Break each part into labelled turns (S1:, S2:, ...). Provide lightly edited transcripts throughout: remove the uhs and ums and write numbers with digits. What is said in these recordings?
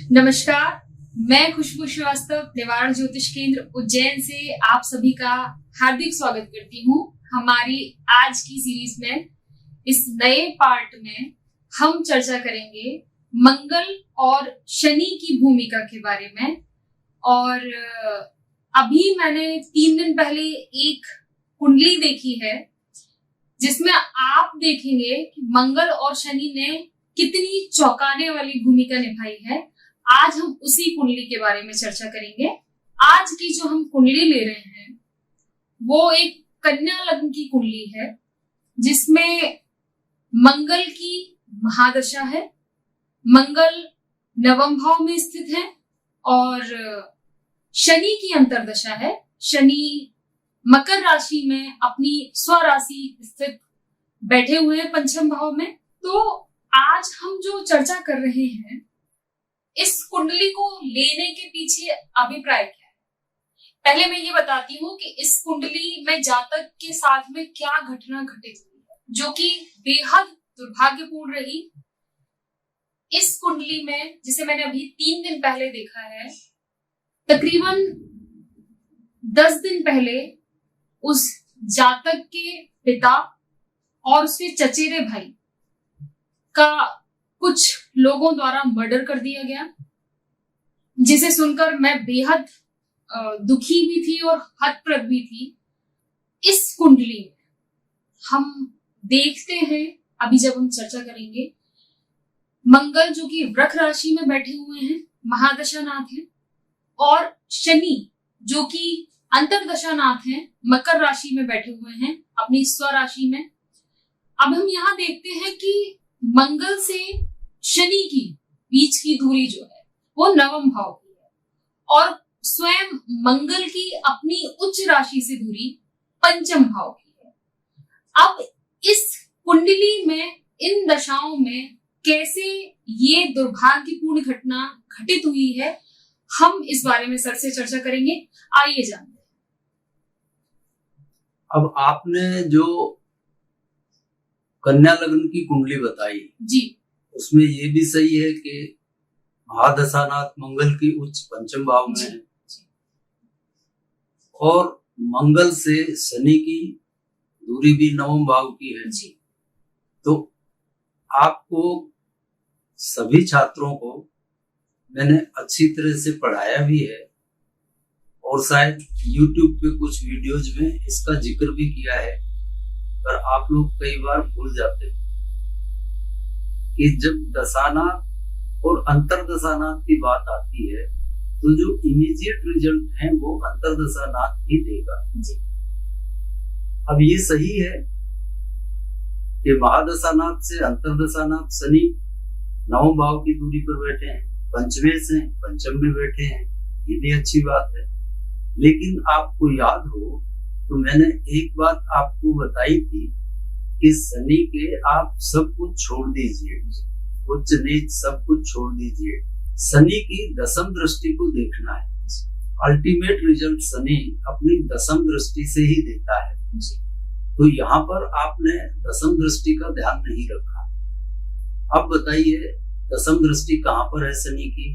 S1: नमस्कार, मैं खुशबू श्रीवास्तव निवारण ज्योतिष केंद्र उज्जैन से आप सभी का हार्दिक स्वागत करती हूँ। हमारी आज की सीरीज में इस नए पार्ट में हम चर्चा करेंगे मंगल और शनि की भूमिका के बारे में। और अभी मैंने 3 दिन पहले एक कुंडली देखी है जिसमें आप देखेंगे कि मंगल और शनि ने कितनी चौंकाने वाली भूमिका निभाई है। आज हम उसी कुंडली के बारे में चर्चा करेंगे। आज की जो हम कुंडली ले रहे हैं वो एक कन्या लग्न की कुंडली है जिसमें मंगल की महादशा है। मंगल नवम भाव में स्थित है और शनि की अंतर्दशा है। शनि मकर राशि में अपनी स्वराशि स्थित बैठे हुए हैं पंचम भाव में। तो आज हम जो चर्चा कर रहे हैं इस कुंडली को लेने के पीछे अभिप्राय क्या है। पहले मैं ये बताती हूँ कि इस कुंडली में जातक के साथ में क्या घटना घटित हुई है जो कि बेहद दुर्भाग्यपूर्ण रही। इस कुंडली में जिसे मैंने अभी 3 दिन पहले देखा है, तकरीबन 10 दिन पहले उस जातक के पिता और उसके चचेरे भाई का कुछ लोगों द्वारा मर्डर कर दिया गया, जिसे सुनकर मैं बेहद दुखी भी थी और हतप्रभ भी थी। इस कुंडली में हम देखते हैं, अभी जब हम चर्चा करेंगे, मंगल जो कि वृक राशि में बैठे हुए हैं, महादशानाथ हैं, और शनि जो कि अंतरदशानाथ हैं, मकर राशि में बैठे हुए हैं अपनी स्वराशि में। अब हम यहाँ देखते हैं कि मंगल से शनि की बीच की दूरी जो है वो नवम भाव की है और स्वयं मंगल की अपनी उच्च राशि से दूरी पंचम भाव की है। अब इस कुंडली में इन दशाओं में कैसे ये दुर्भाग्यपूर्ण घटना घटित हुई है, हम इस बारे में सर से चर्चा करेंगे। आइए जानते हैं।
S2: अब आपने जो कन्या लग्न की कुंडली बताई
S1: जी,
S2: उसमें ये भी सही है कि महादशानाथ मंगल की उच्च पंचम भाव में है और मंगल से शनि की दूरी भी नवम भाव की है
S1: जी।
S2: तो आपको सभी छात्रों को मैंने अच्छी तरह से पढ़ाया भी है और शायद YouTube पे कुछ वीडियोज में इसका जिक्र भी किया है, पर आप लोग कई बार भूल जाते हैं कि जब दशानाथ और अंतरदशानाथ की बात आती है तो जो इमीडिएट रिजल्ट है वो अंतरदशानाथ ही देगा जी। अब ये सही है कि महादशानाथ से अंतरदशानाथ शनि नवम भाव की दूरी पर बैठे हैं, पंचमे से पंचम में बैठे हैं, ये भी अच्छी बात है। लेकिन आपको याद हो तो मैंने एक बात आपको बताई थी कि शनि के आप सब कुछ छोड़ दीजिए, उच्च नीच सब कुछ छोड़ दीजिए, शनि की दशम दृष्टि को देखना है। अल्टीमेट रिजल्ट शनि अपनी दशम दृष्टि से ही देता है। तो यहाँ पर आपने दशम दृष्टि का ध्यान नहीं रखा। अब बताइए दशम दृष्टि कहाँ पर है शनि की?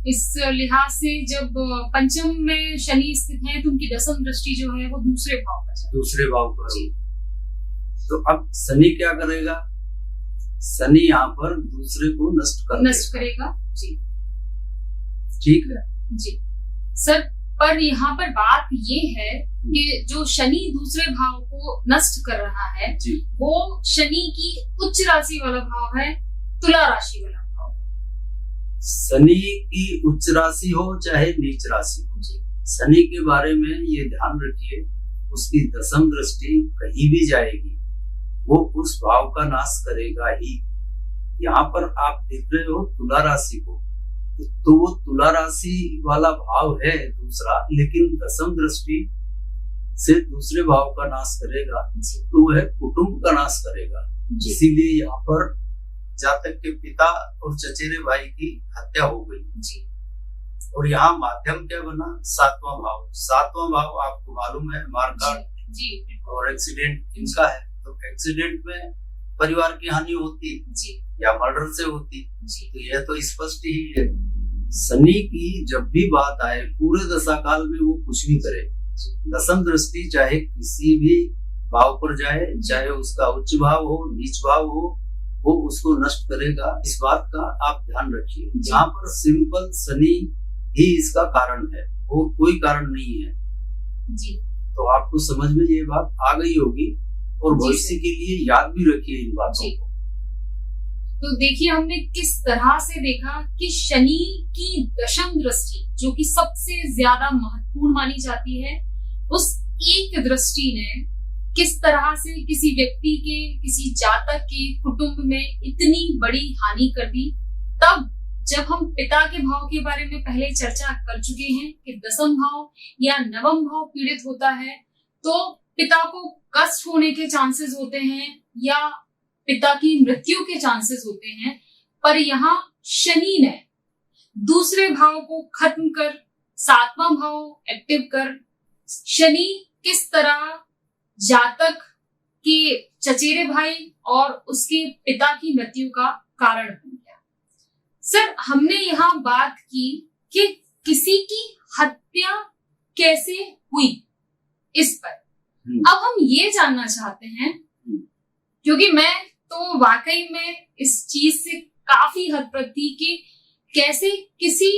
S1: इस लिहाज से जब पंचम में शनि स्थित है तो उनकी दशम दृष्टि जो है वो दूसरे भाव पर,
S2: दूसरे भाव पर। तो अब शनि क्या करेगा? शनि यहाँ पर दूसरे को नष्ट करेगा
S1: जी।
S2: ठीक है
S1: जी सर, पर यहाँ पर बात ये है कि जो शनि दूसरे भाव को नष्ट कर रहा है
S2: जी,
S1: वो शनि की उच्च राशि वाला भाव है, तुला राशि वाला।
S2: शनि की उच्च राशि हो चाहे नीच राशि हो, शनि के बारे में ये ध्यान रखिए, उसकी दशम दृष्टि कहीं भी जाएगी वो उस भाव का नाश करेगा ही। यहाँ पर आप देख रहे हो तुला राशि को, तो वो तुला राशि वाला भाव है दूसरा, लेकिन दशम दृष्टि से दूसरे भाव का नाश करेगा तो वह कुटुंब का नाश करेगा। इसीलिए यहाँ पर जातक के पिता और चचेरे भाई की हत्या हो गई जी। और यहाँ माध्यम क्या बना? 7वां भाव। 7वां भाव आपको मालूम है मारकाट जी और एक्सीडेंट इनका है। तो एक्सीडेंट में परिवार की हानि होती जी या मर्डर से होती जी। तो यह तो स्पष्ट ही है शनि की जब भी बात आए पूरे दशा काल में वो कुछ भी करे, दशम दृष्टि चाहे किसी भी भाव पर जाए, चाहे उसका उच्च भाव हो नीच भाव हो, वो उसको नष्ट करेगा। इस बात का आप ध्यान रखिए। यहाँ पर सिंपल शनि ही इसका कारण है और कोई कारण नहीं है
S1: जी।
S2: तो आपको समझ में ये बात आ गई होगी और भविष्य के लिए याद भी रखिए इन बातों को।
S1: तो देखिए हमने किस तरह से देखा कि शनि की दशम दृष्टि जो कि सबसे ज्यादा महत्वपूर्ण मानी जाती है, उस एक दृष्टि ने किस तरह से किसी व्यक्ति के, किसी जातक के कुटुंब में इतनी बड़ी हानि कर दी। तब जब हम पिता के भाव के बारे में पहले चर्चा कर चुके हैं कि दसम भाव या नवम भाव पीड़ित होता है तो पिता को कष्ट होने के चांसेस होते हैं या पिता की मृत्यु के चांसेस होते हैं। पर यहाँ शनि ने दूसरे भाव को खत्म कर सातवां भाव एक्टिव कर शनि किस तरह जातक के चचेरे भाई और उसके पिता की मृत्यु का कारण बन गया। सर, हमने यहाँ बात की कि किसी की हत्या कैसे हुई इस पर। अब हम ये जानना चाहते हैं, क्योंकि मैं तो वाकई में इस चीज से काफी हतप्रभ थी कि कैसे किसी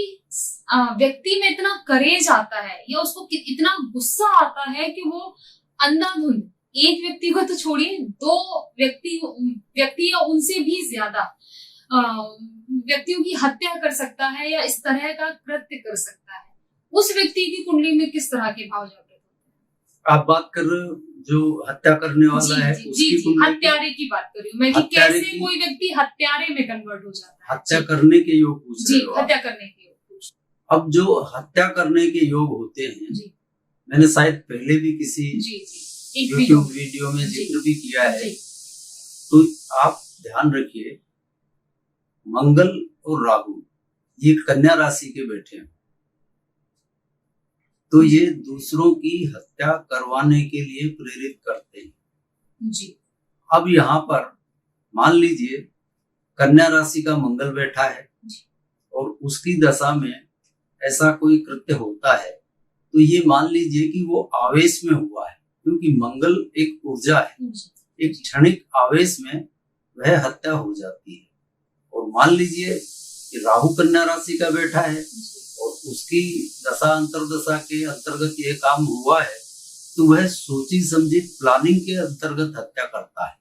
S1: व्यक्ति में इतना करेज आता है या उसको इतना गुस्सा आता है कि वो अंधाधुंध एक व्यक्ति को तो छोड़िए, दो व्यक्ति या उनसे भी ज्यादा व्यक्तियों की हत्या कर सकता है या इस तरह का कृत्य कर सकता है। उस व्यक्ति की कुंडली में किस तरह के भाव जागृत होते हैं? आप
S2: बात कर रहे हो जो हत्या करने वाला है उसकी कुंडली,
S1: हत्यारे की बात कर रही हूँ मैं कि कैसे कोई व्यक्ति हत्यारे में कन्वर्ट हो जाता है।
S2: हत्या करने के योग पूछ रहे हो?
S1: हत्या करने के योग पूछ।
S2: अब जो हत्या करने के योग होते हैं, मैंने शायद पहले भी किसी यूट्यूब वीडियो में जिक्र भी किया है, तो आप ध्यान रखिए मंगल और राहु ये कन्या राशि के बैठे हैं, तो ये दूसरों की हत्या करवाने के लिए प्रेरित करते हैं जी। अब यहाँ पर मान लीजिए कन्या राशि का मंगल बैठा है और उसकी दशा में ऐसा कोई कृत्य होता है तो ये मान लीजिए कि वो आवेश में हुआ है, क्योंकि मंगल एक ऊर्जा है, एक क्षणिक आवेश में वह हत्या हो जाती है। और मान लीजिए कि राहु कन्या राशि का बैठा है और उसकी दशा अंतरदशा के अंतर्गत ये काम हुआ है तो वह सोची समझी प्लानिंग के अंतर्गत हत्या करता है।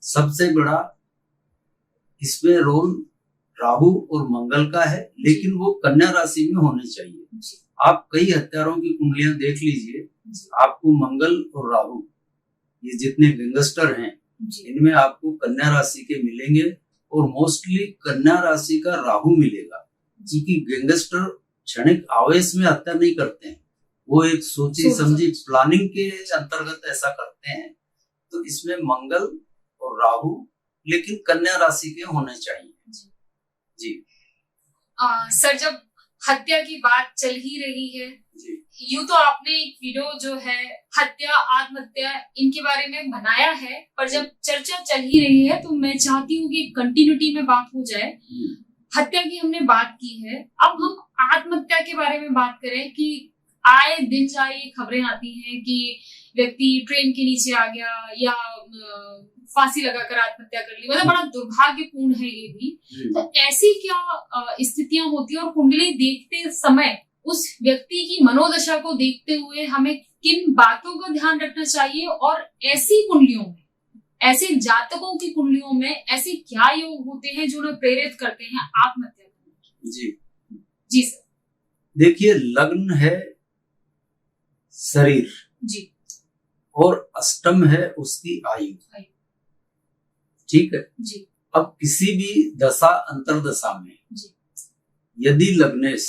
S2: सबसे बड़ा इसमें रोल राहु और मंगल का है, लेकिन वो कन्या राशि में होने चाहिए। आप कई हत्यारों की कुंडलियां देख लीजिए, आपको मंगल और राहु ये जितने गैंगस्टर हैं इनमें आपको कन्या राशि के मिलेंगे और मोस्टली कन्या राशि का राहु मिलेगा, क्योंकि गैंगस्टर क्षणिक आवेश में हत्या नहीं करते हैं, वो एक सोची समझी प्लानिंग के अंतर्गत ऐसा करते हैं। तो इसमें मंगल और राहु लेकिन कन्या राशि के होने चाहिए जी।
S1: सर, जब हत्या की बात चल ही रही है, यूं तो आपने एक वीडियो जो है हत्या आत्महत्या इनके बारे में बनाया है, पर जब चर्चा चल ही रही है तो मैं चाहती हूँ कि कंटिन्यूटी में बात हो जाए। हत्या की हमने बात की है, अब हम आत्महत्या के बारे में बात करें कि आए दिन जाए खबरें आती हैं कि व्यक्ति ट्रेन के नीचे आ गया या फांसी लगाकर आत्महत्या कर ली, मतलब बड़ा दुर्भाग्यपूर्ण है ये भी। तो ऐसी क्या स्थितियां होती है और कुंडली देखते समय उस व्यक्ति की मनोदशा को देखते हुए हमें किन बातों का ध्यान रखना चाहिए और ऐसी कुंडलियों में, ऐसे जातकों की कुंडलियों में ऐसे क्या योग होते हैं जो उन्हें प्रेरित करते हैं आत्महत्या करने की? जी सर।
S2: देखिए, लग्न है शरीर
S1: जी
S2: और अष्टम है उसकी आयु, ठीक है
S1: जी।
S2: अब किसी भी दशा अंतरदशा में यदि लग्नेश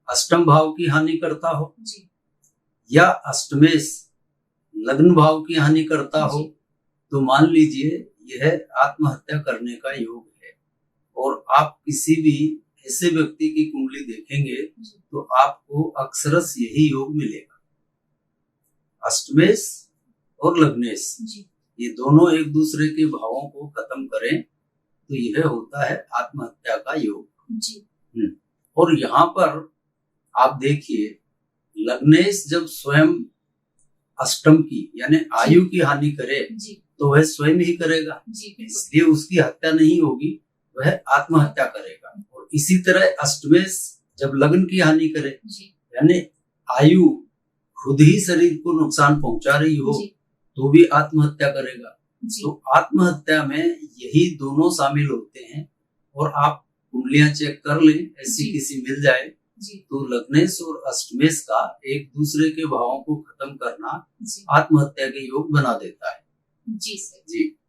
S2: अष्टम भाव की हानि करता हो
S1: जी,
S2: या अष्टमेश लग्न भाव की हानि करता हो तो मान लीजिए यह आत्महत्या करने का योग है। और आप किसी भी ऐसे व्यक्ति की कुंडली देखेंगे तो आपको अक्सरस यही योग मिलेगा। अष्टमेश और लग्नेश ये दोनों एक दूसरे के भावों को खत्म करें तो यह होता है आत्महत्या का योग। और यहाँ पर आप देखिए, लग्नेश जब स्वयं अष्टम की यानी आयु की हानि करे तो वह स्वयं ही करेगा, इसलिए उसकी हत्या नहीं होगी, वह आत्महत्या करेगा। और इसी तरह अष्टमेश जब लग्न की हानि करे यानी आयु खुद ही शरीर को नुकसान पहुंचा रही हो तो भी आत्महत्या करेगा। तो आत्महत्या में यही दोनों शामिल होते हैं। और आप कुंडलियां चेक कर लें, ऐसी किसी मिल जाए तो लग्नेश और अष्टमेश का एक दूसरे के भावों को खत्म करना आत्महत्या के योग बना देता है।
S1: जी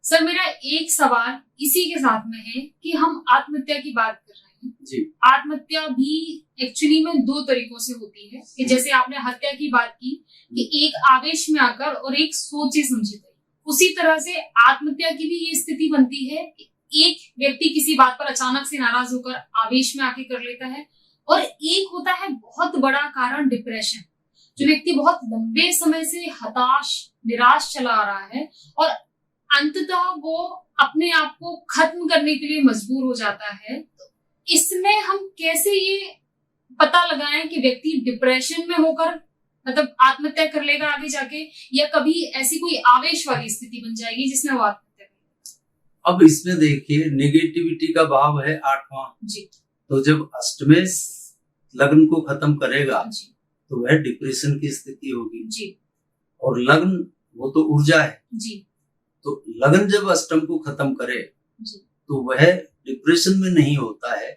S1: सर, मेरा एक सवाल इसी के साथ में है कि हम आत्महत्या की बात कर रहे हैं। आत्महत्या भी एक्चुअली में दो तरीकों से होती है कि जैसे आपने हत्या की बात की कि एक आवेश में आकर और एक सोचे समझे, उसी तरह से आत्महत्या की भी ये स्थिति बनती है कि एक व्यक्ति किसी बात पर अचानक से नाराज होकर आवेश में आके कर लेता है, और एक होता है बहुत बड़ा कारण डिप्रेशन, जो व्यक्ति बहुत लंबे समय से हताश निराश चला आ रहा है और अंततः वो अपने आप को खत्म करने के लिए मजबूर हो जाता है। तो इसमें हम कैसे ये पता लगाएं कि व्यक्ति डिप्रेशन में होकर मतलब आत्महत्या कर लेगा आगे जाके, या कभी ऐसी कोई आवेश वाली स्थिति बन जाएगी जिसमें वो आत्महत्या करेगा?
S2: अब इसमें देखिए, नेगेटिविटी का भाव है 8वां, तो जब अष्टमेश लग्न को खत्म करेगा तो वह डिप्रेशन की स्थिति होगी। और लग्न वो तो ऊर्जा है, तो लग्न जब अष्टम को खत्म करे तो वह डिप्रेशन में नहीं होता है,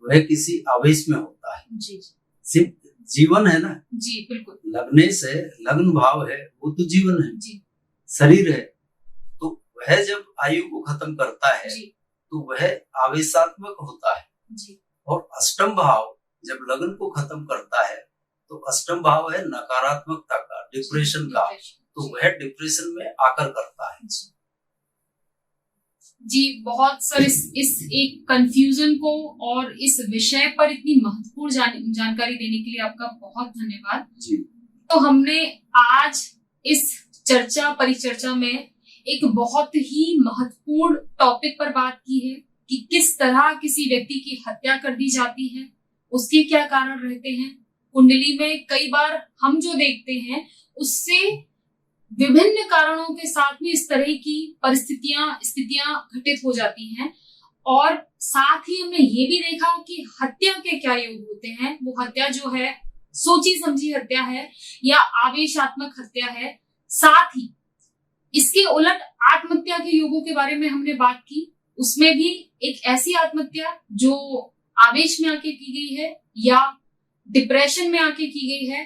S2: वह किसी आवेश में होता है। सिर्फ जीवन है ना,
S1: बिल्कुल।
S2: लग्नेश है, लग्न भाव है, वो तो जीवन है, शरीर है। तो वह जब आयु को खत्म करता है तो वह आवेशात्मक होता है। और अष्टम भाव जब लग्न को खत्म करता है तो अष्टम भाव है नकारात्मकता का, डिप्रेशन का, तो वह डिप्रेशन में आकर करता है।
S1: बहुत सर, इस एक कंफ्यूजन को और इस विषय पर इतनी महत्वपूर्ण जानकारी देने के लिए आपका बहुत धन्यवाद। तो हमने आज इस परिचर्चा में एक बहुत ही महत्वपूर्ण टॉपिक पर बात की है कि किस तरह किसी व्यक्ति की हत्या कर दी जाती है, उसके क्या कारण रहते हैं। कुंडली में कई बार हम जो देखते हैं उससे विभिन्न कारणों के साथ में इस तरह की स्थितियां घटित हो जाती हैं। और साथ ही हमने ये भी देखा कि हत्या के क्या योग होते हैं। वो हत्या जो है सोची समझी हत्या है या आवेशात्मक हत्या है। साथ ही इसके उलट आत्महत्या के योगों के बारे में हमने बात की। उसमें भी एक ऐसी आत्महत्या जो आवेश में आके की गई है या डिप्रेशन में आके की गई है।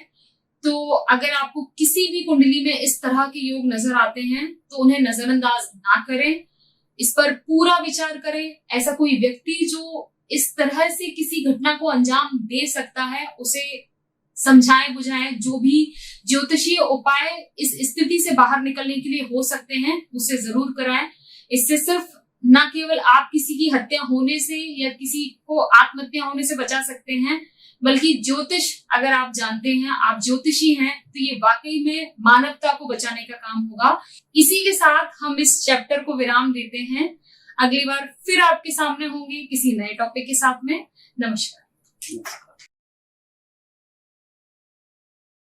S1: तो अगर आपको किसी भी कुंडली में इस तरह के योग नजर आते हैं तो उन्हें नजरअंदाज ना करें, इस पर पूरा विचार करें। ऐसा कोई व्यक्ति जो इस तरह से किसी घटना को अंजाम दे सकता है उसे समझाएं बुझाएं। जो भी ज्योतिषीय उपाय इस स्थिति से बाहर निकलने के लिए हो सकते हैं उसे जरूर कराएं। इससे सिर्फ न केवल आप किसी की हत्या होने से या किसी को आत्महत्या होने से बचा सकते हैं, बल्कि ज्योतिष अगर आप जानते हैं, आप ज्योतिषी हैं, तो ये वाकई में मानवता को बचाने का काम होगा। इसी के साथ हम इस चैप्टर को विराम देते हैं। अगली बार फिर आपके सामने होंगे किसी नए टॉपिक के साथ में। नमस्कार।